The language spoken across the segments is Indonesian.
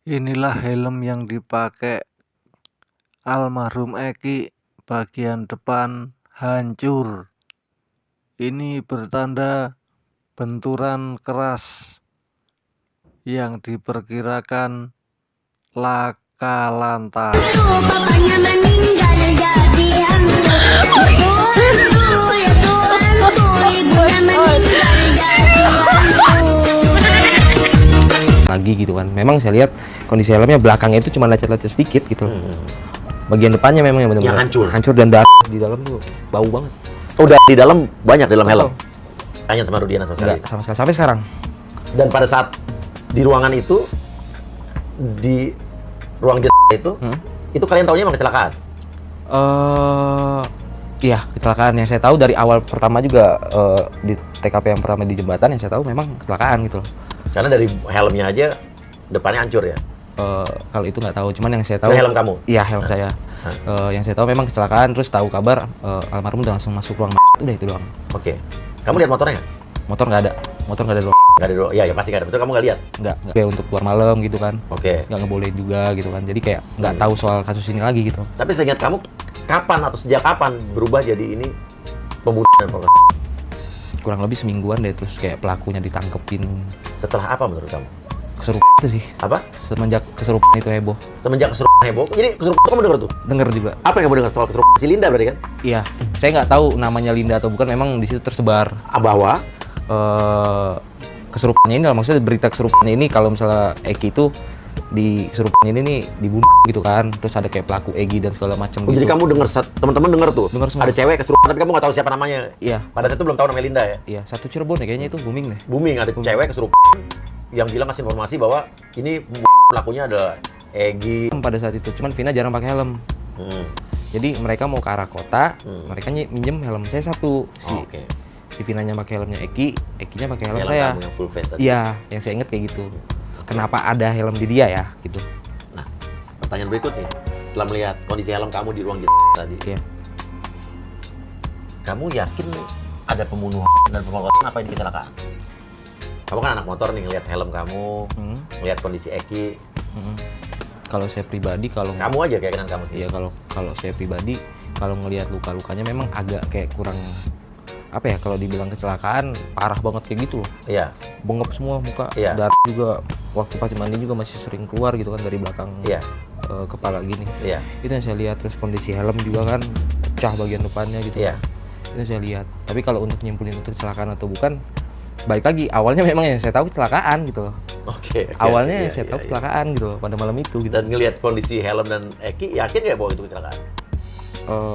Inilah helm yang dipakai almarhum Eki, bagian depan hancur. Ini bertanda benturan keras yang diperkirakan laka lantas. Bapaknya meninggal jadi hantu. Tuhanku, ya Tuhanku, ibunya meninggal jadi hantu. Lagi gitu kan. Memang saya lihat kondisi helmnya belakangnya itu cuma lecet-lecet sedikit gitu. Bagian depannya memang yang benar-benar hancur dan darah di dalam tuh bau banget. Udah di dalam banyak di dalam helm. Tanya sama Rudiana sama sekali. Enggak sama sekali sampai sekarang. Dan pada saat di ruangan itu, di ruang itu kalian taunya emang kecelakaan. Iya, kecelakaan yang saya tahu dari awal pertama juga di TKP yang pertama di jembatan yang saya tahu memang kecelakaan gitu loh. Karena dari helmnya aja depannya hancur ya. Kalau itu nggak tahu, cuman yang saya tahu. Itu helm kamu? Iya, helm saya. Yang saya tahu memang kecelakaan, terus tahu kabar almarhum udah langsung masuk ruang udah itu doang. Oke. Kamu lihat motornya nggak? Motor nggak ada di ruang. Nggak ada dulu. Iya, ya pasti nggak ada. Betul, kamu nggak lihat? Nggak. Kayak untuk keluar malam gitu kan. Oke. Nggak ngebolehin juga gitu kan. Jadi kayak nggak tahu soal kasus ini lagi gitu. Tapi seingat kamu, kapan atau sejak kapan berubah jadi ini pembunuhan? Kurang lebih semingguan deh, terus kayak pelakunya ditangkepin. Setelah apa menurut kamu? Kesurupan itu sih. Apa? Semenjak kesurupan itu heboh. Semenjak kesurupan heboh. Jadi kesurupan kamu dengar tuh? Denger juga. Apa yang kamu dengar soal kesurupan? Si Linda berarti kan? Iya. Saya nggak tahu namanya Linda atau bukan. Memang di situ tersebar Bahwa kesurupannya ini, maksudnya berita kesurupannya ini kalau misalnya Eki itu di kesurupannya ini nih dibunuh gitu kan, terus ada kayak pelaku Egi dan segala macam gitu. Jadi kamu dengar, teman-teman dengar tuh? Dengar semua. Ada cewek kesurupan tapi kamu nggak tahu siapa namanya. Iya. Pada saat itu belum tahu namanya Linda ya? Iya, satu Cirebon ya kayaknya itu booming deh. Booming, ada cewek kesurupan yang bilang kasih informasi bahwa ini pelakunya adalah Egi. Pada saat itu, cuman Vina jarang pakai helm. Jadi mereka mau ke arah kota, mereka minjem helm saya satu. Si Vinanya pakai helmnya Eki, Ekinya pakai helm saya. Yang full face tadi. Iya, yang saya inget kayak gitu. Kenapa ada helm di dia ya, gitu. Nah, pertanyaan berikutnya, setelah melihat kondisi helm kamu di ruang tadi, Iya. kamu yakin ada pembunuhan dan pemerkosaan apa ini kecelakaan? Kamu kan anak motor nih, ngelihat helm kamu, ngelihat kondisi Eki. Kalau saya pribadi, kalau Kamu aja keyakinan kamu sendiri. iya, kalau saya pribadi, kalau ngelihat luka-lukanya memang agak kayak kurang, apa ya, kalau dibilang kecelakaan parah banget kayak gitu loh. Iya. Bengap semua muka, Iya. darah juga waktu pas mandi juga masih sering keluar gitu kan dari belakang Iya. kepala gini. Iya. Itu yang saya lihat, terus kondisi helm juga kan pecah bagian depannya gitu. Iya. Itu yang saya lihat. Tapi kalau untuk nyimpulin itu kecelakaan atau bukan, balik lagi awalnya memang yang saya tahu kecelakaan gitu loh. Oke. Awalnya iya, yang saya tahu iya. kecelakaan gitu loh, pada malam itu gitu. Dan ngelihat kondisi helm dan Eki, yakin nggak bahwa itu kecelakaan?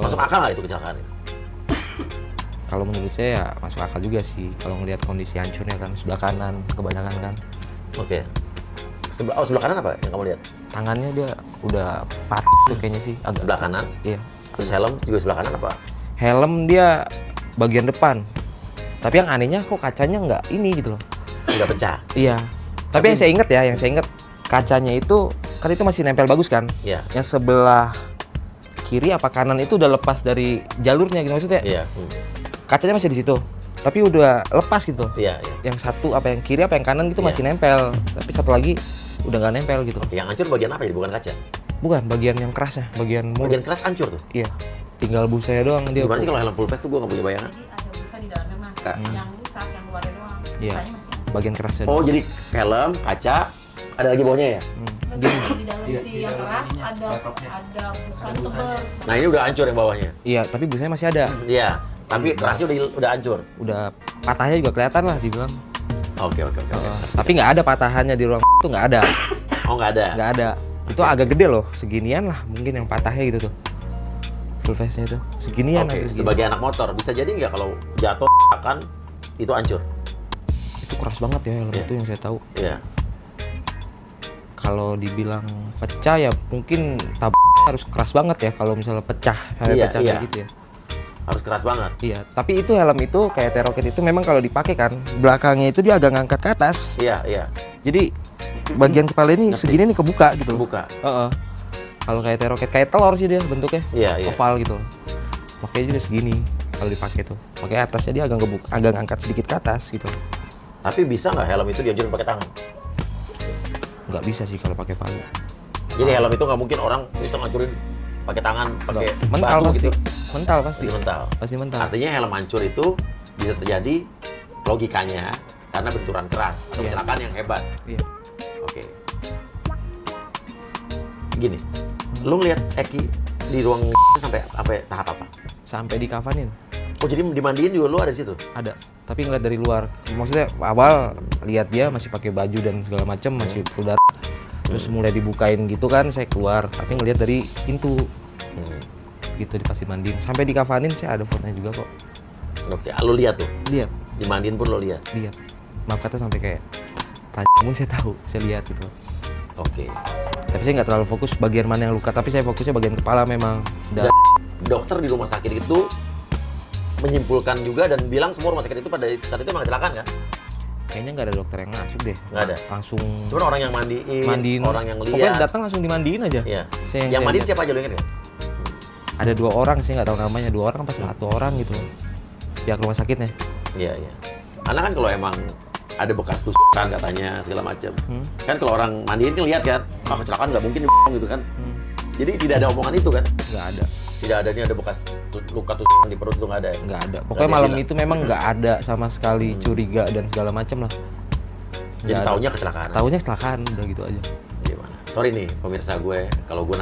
Masuk akal nggak itu kecelakaan? Kalau menurut saya ya masuk akal juga sih, kalau ngelihat kondisi hancurnya kan sebelah kanan kebanyakan kan. Oke. Sebelah kanan apa yang kamu lihat? Tangannya dia udah patah tuh kayaknya sih, agak. Sebelah kanan. Iya. Terus helm juga sebelah kanan apa? Helm dia bagian depan. Tapi yang anehnya kok kacanya nggak ini gitu loh. Nggak pecah. Iya. Tapi yang saya inget kacanya itu kan itu masih nempel bagus kan. Iya. Yang sebelah kiri apa kanan itu udah lepas dari jalurnya gitu maksudnya. Iya. Kacanya masih di situ. Tapi udah lepas gitu. Iya, iya. Yang satu apa yang kiri apa yang kanan gitu Iya. masih nempel. Tapi satu lagi udah nggak nempel gitu. Yang hancur bagian apa ya? Bukan kaca? Bukan, bagian yang kerasnya, bagian mulut. Bagian keras hancur tuh. Iya. Tinggal busanya doang dia. Gimana sih kalau helm full face tuh gue nggak punya bayangan. Jadi ada busa di dalamnya mas, yang rusak, yang luarnya doang. Iya. Busanya masih ada. Bagian kerasnya. Oh, jadi helm, kaca, ada lagi bawahnya ya? Di dalam si yang keras ada busa tebel. Nah, ini udah hancur yang bawahnya. Iya, tapi busanya masih ada. Iya. Tapi kerasnya udah hancur. Udah patahnya juga kelihatan lah dibilang. Oke. Tapi nggak ada patahannya di ruang itu, nggak ada. Oh, nggak ada. Nggak ada. Itu agak gede loh, seginian lah mungkin yang patahnya gitu tuh. Full face-nya itu seginian. Oke, segini. sebagai anak motor bisa jadi nggak kalau jatuh akan itu hancur? Itu keras banget ya helm Iya. itu yang saya tahu. Iya. Kalau dibilang pecah ya mungkin harus keras banget ya kalau misalnya pecah sampai Iya, pecah iya. kayak gitu ya. Harus keras banget. Iya, tapi itu helm itu kayak T-Rocket itu memang kalau dipakai kan belakangnya itu dia agak ngangkat ke atas. Iya. Jadi bagian kepala ini Ngerti. segini nih kebuka gitu loh. Buka. Heeh. Kalau kayak T-Rocket kayak telur sih dia bentuknya. Iya. Oval gitu. Makanya juga segini kalau dipakai tuh. Makanya atasnya dia agak ngebuka, agak ngangkat sedikit ke atas gitu. Tapi bisa nggak helm itu dianjurin pakai tangan? Nggak bisa sih kalau pakai palu. Jadi helm itu nggak mungkin orang bisa ngancurin pakai tangan, pakai Mental batu pasti. gitu. Mental pasti. Pasti mental. Pasti mental. Artinya helm hancur itu bisa terjadi logikanya karena benturan keras atau Iya. kecelakaan yang hebat. Iya. Oke. Gini, lu ngeliat Eki di ruang sampai tahap apa? Sampai dikafanin. Oh jadi dimandiin juga lu ada di situ? Ada, tapi ngeliat dari luar. Maksudnya awal lihat dia masih pakai baju dan segala macam, masih full darah. Terus mulai dibukain gitu kan, saya keluar. Tapi ngeliat dari pintu, gitu dikasih mandiin. Sampai dikafanin saya ada fotonya juga kok. Oke, lu lihat tuh, Lihat, dimandiin pun lo lihat. lihat. Maaf kata sampai kayak tanya pun saya tahu, saya lihat gitu. Oke. Tapi saya nggak terlalu fokus bagian mana yang luka. Tapi saya fokusnya bagian kepala memang. Dan Dokter di rumah sakit itu menyimpulkan juga dan bilang semua rumah sakit itu pada saat itu memang kecelakaan kan? kayaknya nggak ada dokter yang masuk deh. Nggak ada. Langsung Cuma orang yang mandiin, orang yang Pokoknya lihat. datang langsung dimandiin aja. Iya. Saya Yang mandiin lihat. siapa aja lo ingat nggak? Ada 2 orang, saya nggak tahu namanya. 2 orang apa 1 orang gitu. Pihak rumah sakitnya. Iya, iya. Karena kan kalau emang ada bekas tusukan katanya segala macam. Kan kalau orang mandiin kan lihat kan, kecelakaan nggak mungkin gitu kan. Jadi tidak ada omongan itu kan? Nggak ada. Tidak ada, ini ada bekas luka tusukan di perut itu nggak ada. Nggak ada. Nggak Pokoknya ada malam bilang. itu memang nggak ada sama sekali curiga dan segala macam lah. Jadi Nggak ada. taunya kecelakaan. Taunya kecelakaan, udah gitu aja. Gimana? Sorry nih pemirsa gue, kalau gue